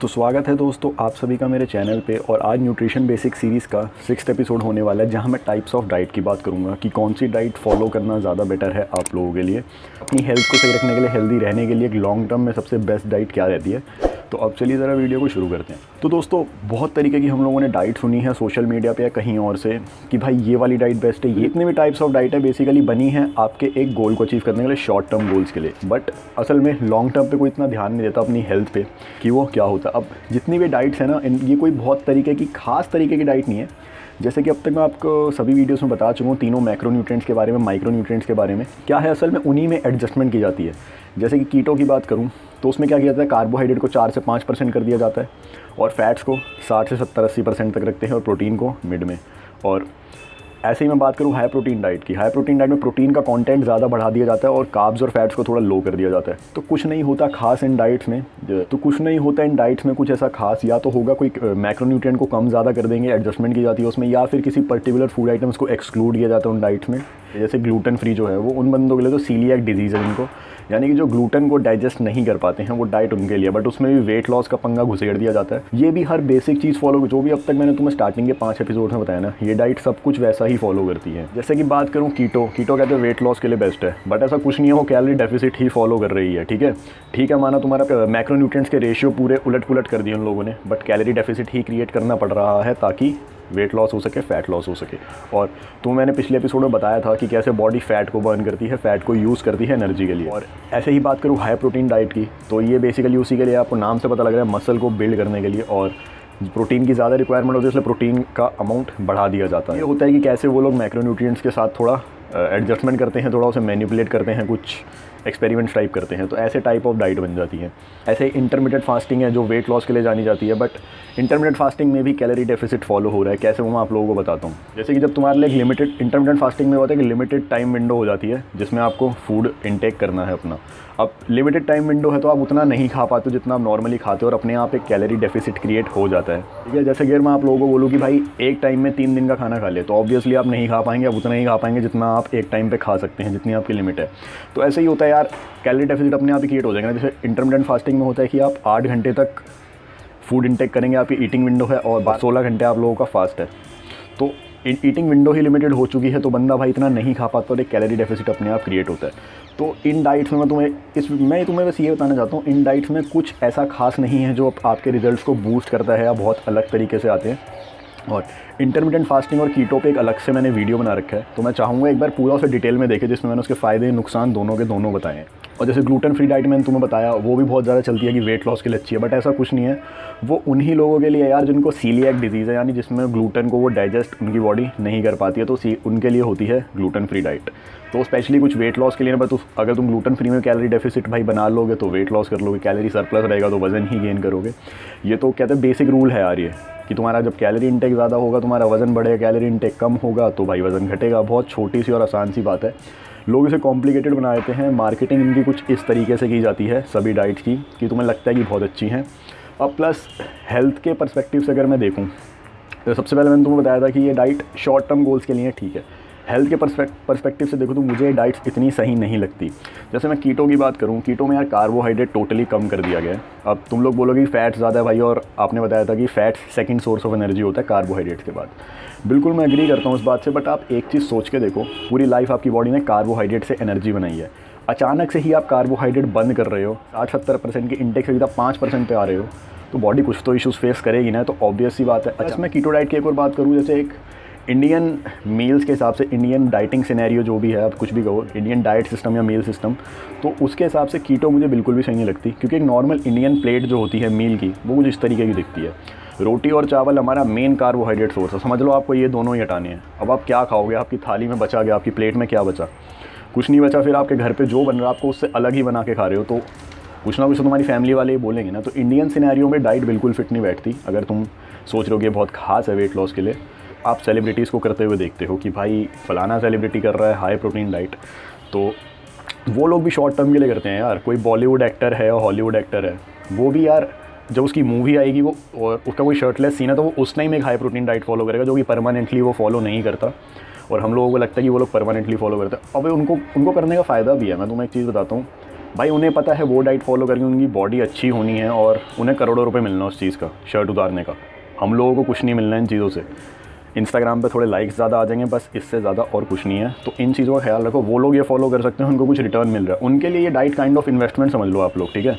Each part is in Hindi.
तो स्वागत है दोस्तों आप सभी का मेरे चैनल पे। और आज न्यूट्रिशन बेसिक सीरीज़ का 6th एपिसोड होने वाला है, जहां मैं टाइप्स ऑफ डाइट की बात करूंगा कि कौन सी डाइट फॉलो करना ज़्यादा बेटर है आप लोगों के लिए, अपनी हेल्थ को सही रखने के लिए, हेल्दी रहने के लिए एक लॉन्ग टर्म में सबसे बेस्ट डाइट क्या रहती है। तो अब चलिए ज़रा वीडियो को शुरू करते हैं। तो दोस्तों बहुत तरीके की हम लोगों ने डाइट सुनी है सोशल मीडिया पे या कहीं और से कि भाई ये वाली डाइट बेस्ट है। ये इतने भी टाइप्स ऑफ डाइट है बेसिकली बनी है आपके एक गोल को अचीव करने के लिए, शॉर्ट टर्म गोल्स के लिए। बट असल में लॉन्ग टर्म पे कोई इतना ध्यान नहीं देता अपनी हेल्थ पे कि वो क्या होता है। अब जितनी भी डाइट्स है ना, ये कोई बहुत तरीके की खास तरीके की डाइट नहीं है। जैसे कि अब तक मैं आपको सभी वीडियोस में बता चुका हूँ, तीनों मैक्रो न्यूट्रिएंट्स के बारे में, माइक्रो न्यूट्रिएंट्स के बारे में। क्या है असल में उन्हीं में एडजस्टमेंट की जाती है। जैसे कि कीटो की बात करूँ तो उसमें क्या किया जाता है, कार्बोहाइड्रेट को 4 से 5% कर दिया जाता है और फैट्स को 60 से 70-80% तक रखते हैं और प्रोटीन को मिड में। और ऐसे ही मैं बात करूँ हाई प्रोटीन डाइट की, हाई प्रोटीन डाइट में प्रोटीन का कंटेंट ज़्यादा बढ़ा दिया जाता है और कार्ब्स और फैट्स को थोड़ा लो कर दिया जाता है। तो कुछ नहीं होता खास इन डाइट्स में, कुछ ऐसा खास। या तो होगा कोई मैक्रोन्यूट्रिएंट को कम ज़्यादा कर देंगे, एडजस्टमेंट की जाती है उसमें, या फिर किसी पर्टिकुलर फूड आइटम्स को एक्सक्लूड किया जाता है उन डाइट्स में। जैसे ग्लूटेन फ्री जो है वो उन बंदों के लिए, तो सीलिएक डिजीज़ है जिनको, यानी कि जो ग्लूटेन को डाइजेस्ट नहीं कर पाते हैं, वो डाइट उनके लिए। बट उसमें भी वेट लॉस का पंगा घुसेड़ दिया जाता है। ये भी हर बेसिक चीज़ फॉलो, जो भी अब तक मैंने तुम्हें स्टार्टिंग के 5 एपिसोड में बताया ना, ये डाइट सब कुछ वैसा ही फॉलो करती है। जैसे कि बात करूँ कीटो कहते हैं वेट लॉस के लिए बेस्ट है, बट ऐसा कुछ नहीं है, वो कैलोरी डेफिसिट ही फॉलो कर रही है। ठीक है, माना तुम्हारा मैक्रोन्यूट्रिएंट्स के रेशियो पूरे उलट पुलट कर दिए उन लोगों ने, but calorie deficit he create करना पड़ रहा है ताकि वेट लॉस हो सके, फैट लॉस हो सके। और तो मैंने पिछले एपिसोड में बताया था कि कैसे बॉडी फैट को बर्न करती है, फैट को यूज़ करती है एनर्जी के लिए। और ऐसे ही बात करूँ हाई प्रोटीन डाइट की, तो ये बेसिकली उसी के लिए, आपको नाम से पता लग रहा है, मसल को बिल्ड करने के लिए। और प्रोटीन की ज़्यादा रिक्वायरमेंट होती है, इसलिए प्रोटीन का अमाउंट बढ़ा दिया जाता है। ये होता है कि कैसे वो लोग मैक्रोन्यूट्रिएंट्स के साथ थोड़ा एडजस्टमेंट करते हैं, थोड़ा उसे मैनिपुलेट करते हैं, कुछ एक्सपेरिमेंट्स टाइप करते हैं, तो ऐसे टाइप ऑफ डाइट बन जाती है। ऐसे ही इंटरमीडिएट फास्टिंग है जो वेट लॉस के लिए जानी जाती है, बट इंटरमीडिएट फास्टिंग में भी कैलोरी डेफिसिट फॉलो हो रहा है। कैसे वो मैं आप लोगों को बताता हूँ। जैसे कि जब तुम्हारे लिए इंटरमीडिएट फास्टिंग में होता है कि लिमिटेड टाइम विंडो हो जाती है जिसमें आपको फूड इनटेक करना है अपना। अब लिमिटेड टाइम विंडो है तो आप उतना नहीं खा पाते जितना आप नॉर्मली खाते हो, और अपने आप एक कैलोरी डेफिसिट क्रिएट हो जाता है। ठीक है, जैसे कि मैं आप लोगों को बोलूँ कि भाई एक टाइम में 3 दिन का खाना खा ले, तो ऑब्वियसली आप नहीं खा पाएंगे, आप उतना ही खा पाएंगे जितना आप एक टाइम पे खा सकते हैं, जितनी आपकी लिमिट है। तो ऐसे ही होता है यार, कैलोरी डेफिसिट अपने आप ही क्रिएट हो जाएगा। जैसे इंटरमिटेंट फास्टिंग में होता है कि आप 8 घंटे तक फूड इनटेक करेंगे, आपकी ईटिंग विंडो है, और 16 घंटे आप लोगों का फास्ट है। तो ईटिंग विंडो ही लिमिटेड हो चुकी है, तो बंदा भाई इतना नहीं खा पाता और एक कैलोरी डेफिसिट अपने आप क्रिएट होता है। तो इन डाइट्स में मैं तुम्हें बस ये बताना चाहता हूँ, इन डाइट्स में कुछ ऐसा खास नहीं है जो आपके रिजल्ट्स को बूस्ट करता है या बहुत अलग तरीके से आते हैं। और इंटरमिटेंट फास्टिंग और कीटो पे एक अलग से मैंने वीडियो बना रखा है, तो मैं चाहूँगा एक बार पूरा उसे डिटेल में देखें, जिसमें मैंने उसके फ़ायदे नुकसान दोनों के दोनों बताए हैं। और जैसे ग्लूटेन फ्री डाइट मैंने तुम्हें बताया, वो भी बहुत ज़्यादा चलती है कि वेट लॉस के लिए अच्छी है, बट ऐसा कुछ नहीं है। वो उन्हीं लोगों के लिए यार जिनको सीलिएक डिजीज़ है, यानी जिसमें ग्लूटेन को वो डाइजेस्ट उनकी बॉडी नहीं कर पाती है, तो उनके लिए होती है ग्लूटेन फ्री डाइट। तो स्पेशली कुछ वेट लॉस के लिए, बट अगर तुम ग्लूटेन फ्री में कैलोरी डेफिसिट भाई बना लोगे तो वेट लॉस कर लोगे, कैलोरी सरप्लस रहेगा तो वज़न ही गेन करोगे। ये तो कहते हैं बेसिक रूल है यार ये, कि तुम्हारा जब कैलोरी इंटेक ज़्यादा होगा तुम्हारा वज़न बढ़ेगा, कैलोरी इंटेक कम होगा तो भाई वज़न घटेगा। बहुत छोटी सी और आसान सी बात है, लोग इसे कॉम्प्लिकेटेड बना देते हैं। मार्केटिंग इनकी कुछ इस तरीके से की जाती है सभी डाइट्स की कि तुम्हें लगता है कि बहुत अच्छी हैं। अब प्लस हेल्थ के पर्सपेक्टिव से अगर मैं देखूँ तो सबसे पहले मैंने तुम्हें बताया था कि ये डाइट शॉर्ट टर्म गोल्स के लिए ठीक है। हेल्थ के पर्सपेक्टिव से देखो तो मुझे डाइट्स इतनी सही नहीं लगती। जैसे मैं कीटो की बात करूँ, कीटो में यार कार्बोहाइड्रेट टोटली कम कर दिया गया है। अब तुम लोग बोलोगे कि फ़ैट्स ज़्यादा है भाई, और आपने बताया था कि fats second source of energy होता है कार्बोहाइड्रेट्स के बाद। बिल्कुल मैं एग्री करता हूँ इस बात से, बट आप एक चीज़ सोच के देखो, पूरी लाइफ आपकी बॉडी ने कार्बोहाइड्रेट से एनर्जी बनाई है, अचानक से ही आप कार्बोहाइड्रेट बंद कर रहे हो, 60-70% की इंटेक से सीधा 5% पे आ रहे हो, तो बॉडी कुछ तो इश्यूज़ फेस करेगी ना। तो ऑब्वियस सी बात है। अच्छा, मैं कीटो डाइट की एक और बात करूँ, जैसे एक इंडियन मील्स के हिसाब से, इंडियन डाइटिंग सिनेरियो जो भी है, आप कुछ भी कहो, इंडियन डाइट सिस्टम या मील सिस्टम, तो उसके हिसाब से कीटो मुझे बिल्कुल भी सही नहीं लगती। क्योंकि एक नॉर्मल इंडियन प्लेट जो होती है मील की, वो कुछ इस तरीके की दिखती है। रोटी और चावल हमारा मेन कार्बोहाइड्रेट सोर्स है, समझ लो आपको ये दोनों ही हटाने हैं। अब आप क्या खाओगे, आपकी थाली में बचा गया, आपकी प्लेट में क्या बचा, कुछ नहीं बचा, फिर आपके घर पर जो बन रहा है आपको उससे अलग ही बना के खा रहे हो, तो कुछ ना कुछ तो तुम्हारी फैमिली वाले ही बोलेंगे ना। तो इंडियन सिनेरियो में डाइट बिल्कुल फिट नहीं बैठती। अगर तुम सोच रहे हो कि बहुत खास है वेट लॉस के लिए, आप सेलिब्रिटीज़ को करते हुए देखते हो कि भाई फलाना सेलिब्रिटी कर रहा है हाई प्रोटीन डाइट, तो वो लोग भी शॉर्ट टर्म के लिए करते हैं यार। कोई बॉलीवुड एक्टर है और हॉलीवुड एक्टर है, वो भी यार जब उसकी मूवी आएगी वो और उसका कोई शर्टलेस सीन है, तो वो उस टाइम एक हाई प्रोटीन डाइट फॉलो करेगा, जो कि परमानेंटली वो फॉलो नहीं करता। और हम लोगों को लगता है कि वो लोग परमानेंटली फॉलो करते हैं। अब उनको करने का फ़ायदा भी है। मैं तुम्हें एक चीज़ बताता हूँ, भाई उन्हें पता है वो डाइट फॉलो करके उनकी बॉडी अच्छी होनी है और उन्हें करोड़ों रुपए मिलना उस चीज़ का, शर्ट उतारने का। हम लोगों को कुछ नहीं मिलना इन चीज़ों से। इंस्टाग्राम पे थोड़े लाइक्स ज़्यादा आ जाएंगे, बस इससे ज़्यादा और कुछ नहीं है। तो इन चीज़ों का ख्याल रखो। वो लोग ये फॉलो कर सकते हैं, उनको कुछ रिटर्न मिल रहा है, उनके लिए ये डाइट काइंड ऑफ इन्वेस्टमेंट समझ लो आप लोग, ठीक है।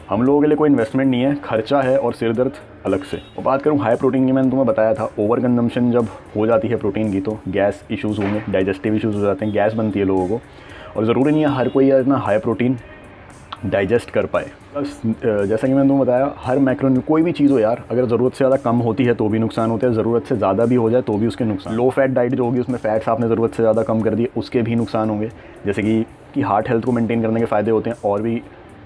हम लोगों के लिए कोई इन्वेस्टमेंट नहीं है, खर्चा है और सिर दर्द अलग से। और बात करूँ हाई प्रोटीन की, मैंने तुम्हें बताया था ओवर कंजम्पशन जब हो जाती है प्रोटीन की तो गैस इश्यूज़ होंगे, डाइजेस्टिव इश्यूज़ हो जाते हैं, गैस बनती है लोगों को। और ज़रूरी नहीं है हर कोई इतना हाई प्रोटीन डाइजेस्ट कर पाए। बस जैसा कि मैंने तुम्हें बताया, हर मैक्रो कोई भी चीज़ हो यार, अगर ज़रूरत से ज़्यादा कम होती है तो भी नुकसान होते हैं, ज़रूरत से ज़्यादा भी हो जाए तो भी उसके नुकसान। लो फैट डाइट जो होगी उसमें फैट्स आपने ज़रूरत से ज़्यादा कम कर दिए, उसके भी नुकसान होंगे। जैसे कि हार्ट हेल्थ को मेंटेन करने के फ़ायदे होते हैं और भी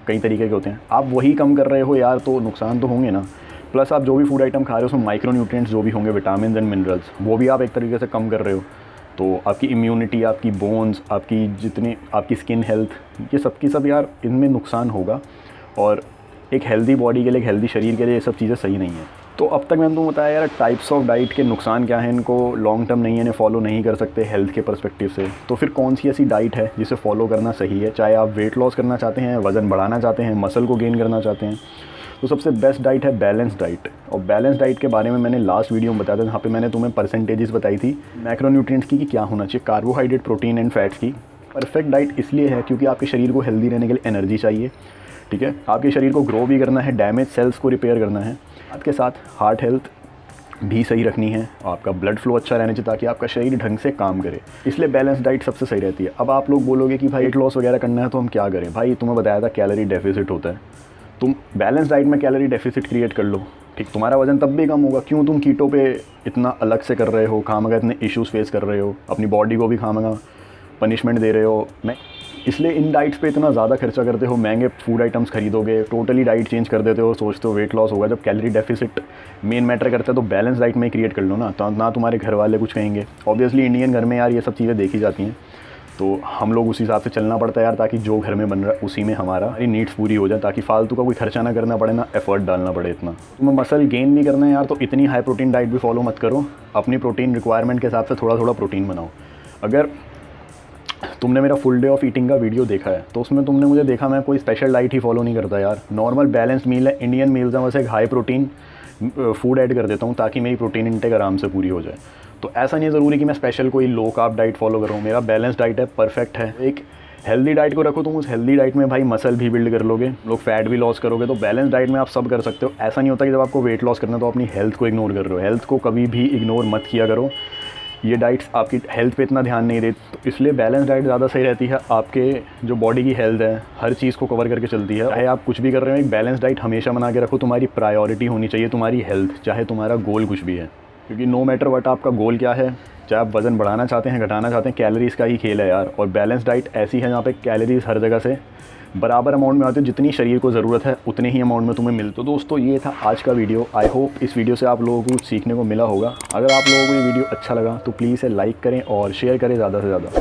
कई तरीके के होते हैं। आप वही कम कर रहे हो यार तो नुकसान तो होंगे ना। प्लस आप जो भी फूड आइटम खा रहे हो उसमें माइक्रो न्यूट्रिएंट्स जो भी होंगे, विटामिन एंड मिनरल्स, वो भी आप एक तरीके से कम कर रहे हो। तो आपकी इम्यूनिटी, आपकी बोन्स, आपकी जितनी आपकी स्किन हेल्थ, ये सब की सब यार इनमें नुकसान होगा। और एक हेल्दी बॉडी के लिए, एक हेल्दी शरीर के लिए ये सब चीज़ें सही नहीं है। तो अब तक मैंने तुमको बताया यार टाइप्स ऑफ डाइट के नुकसान क्या हैं, इनको लॉन्ग टर्म नहीं है, इन्हें फॉलो नहीं कर सकते हेल्थ के पर्सपेक्टिव से। तो फिर कौन सी ऐसी डाइट है जिसे फॉलो करना सही है, चाहे आप वेट लॉस करना चाहते हैं, वज़न बढ़ाना चाहते हैं, मसल को गेन करना चाहते हैं। तो सबसे बेस्ट डाइट है बैलेंस डाइट। और बैलेंस डाइट के बारे में मैंने लास्ट वीडियो में बताया था, जहाँ पे मैंने तुम्हें परसेंटेजेस बताई थी मैक्रोन्यूट्रिएंट्स की कि क्या होना चाहिए, कार्बोहाइड्रेट, प्रोटीन एंड फैट्स की। परफेक्ट डाइट इसलिए है क्योंकि आपके शरीर को हेल्दी रहने के लिए एनर्जी चाहिए, ठीक है। आपके शरीर को ग्रो भी करना है, डैमेज सेल्स को रिपेयर करना है, साथ के साथ हार्ट हेल्थ भी सही रखनी है, आपका ब्लड फ्लो अच्छा रहना चाहिए ताकि आपका शरीर ढंग से काम करे। इसलिए बैलेंस डाइट सबसे सही रहती है। अब आप लोग बोलोगे कि भाई वेट लॉस वगैरह करना है तो हम क्या करें। भाई तुम्हें बताया था कैलोरी डेफिसिट होता है, तुम बैलेंस डाइट में कैलोरी डेफिसिट क्रिएट कर लो, ठीक, तुम्हारा वजन तब भी कम होगा। क्यों तुम कीटो पे इतना अलग से कर रहे हो, खामगा इतने इश्यूज़ फेस कर रहे हो, अपनी बॉडी को भी खामगा पनिशमेंट दे रहे हो। मैं इसलिए इन डाइट्स पे इतना ज़्यादा खर्चा करते हो, महंगे फूड आइटम्स खरीदोगे, टोटली डाइट चेंज कर देते हो, सोचते हो वेट लॉस होगा। जब कैलोरी डेफिसिट मेन मैटर करता है तो बैलेंस डाइट में क्रिएट कर लो ना, तो ना तुम्हारे घर वाले कुछ कहेंगे। ऑब्वियसली इंडियन घर में यार ये सब चीज़ें देखी जाती हैं, तो हम लोग उस हिसाब से चलना पड़ता है यार, ताकि जो घर में बन रहा है उसी में हमारा नीड्स पूरी हो जाए, ताकि फालतू का कोई खर्चा ना करना पड़े, ना एफर्ट डालना पड़े इतना। तुम्हें मसल गेन भी करना है यार तो इतनी हाई प्रोटीन डाइट भी फॉलो मत करो, अपनी प्रोटीन रिक्वायरमेंट के हिसाब से थोड़ा थोड़ा प्रोटीन बनाओ। अगर तुमने मेरा फुल डे ऑफ ईटिंग का वीडियो देखा है तो उसमें तुमने मुझे देखा मैं कोई स्पेशल डाइट ही फॉलो नहीं करता यार। नॉर्मल बैलेंस मील है, इंडियन मील्स है, बस एक हाई प्रोटीन फूड ऐड कर देता हूँ ताकि मेरी प्रोटीन इंटेक आराम से पूरी हो जाए। तो ऐसा नहीं ज़रूरी कि मैं स्पेशल कोई लो कार्ब डाइट फॉलो कर रहा हूँ, मेरा बैलेंस डाइट है, परफेक्ट है। एक हेल्दी डाइट को रखो, तुम उस हेल्दी डाइट में भाई मसल भी बिल्ड कर लोगे, लोग फैट भी लॉस करोगे। तो बैलेंस डाइट में आप सब कर सकते हो। ऐसा नहीं होता कि जब आपको वेट लॉस करना है तो अपनी हेल्थ को इग्नोर कर रहे हो। हेल्थ को कभी भी इग्नोर मत किया करो, ये डाइट्स आपकी हेल्थ पे इतना ध्यान नहीं देती। तो इसलिए बैलेंस डाइट ज़्यादा सही रहती है, आपके जो बॉडी की हेल्थ है हर चीज़ को कवर करके चलती है। चाहे आप कुछ भी कर रहे हो, एक बैलेंस डाइट हमेशा बना के रखो, तुम्हारी प्रायोरिटी होनी चाहिए तुम्हारी हेल्थ, चाहे तुम्हारा गोल कुछ भी है। क्योंकि नो मैटर वट आपका गोल क्या है, चाहे आप वज़न बढ़ाना चाहते हैं, घटाना चाहते हैं, कैलोरीज़ का ही खेल है यार। और बैलेंस डाइट ऐसी है जहाँ पे कैलोरीज़ हर जगह से बराबर अमाउंट में आते हैं, जितनी शरीर को ज़रूरत है उतने ही अमाउंट में तुम्हें मिल। तो दोस्तों ये था आज का वीडियो। आई होप इस वीडियो से आप लोगों को कुछ सीखने को मिला होगा। अगर आप लोगों को ये वीडियो अच्छा लगा तो प्लीज़ इसे लाइक करें और शेयर करें ज़्यादा से ज़्यादा।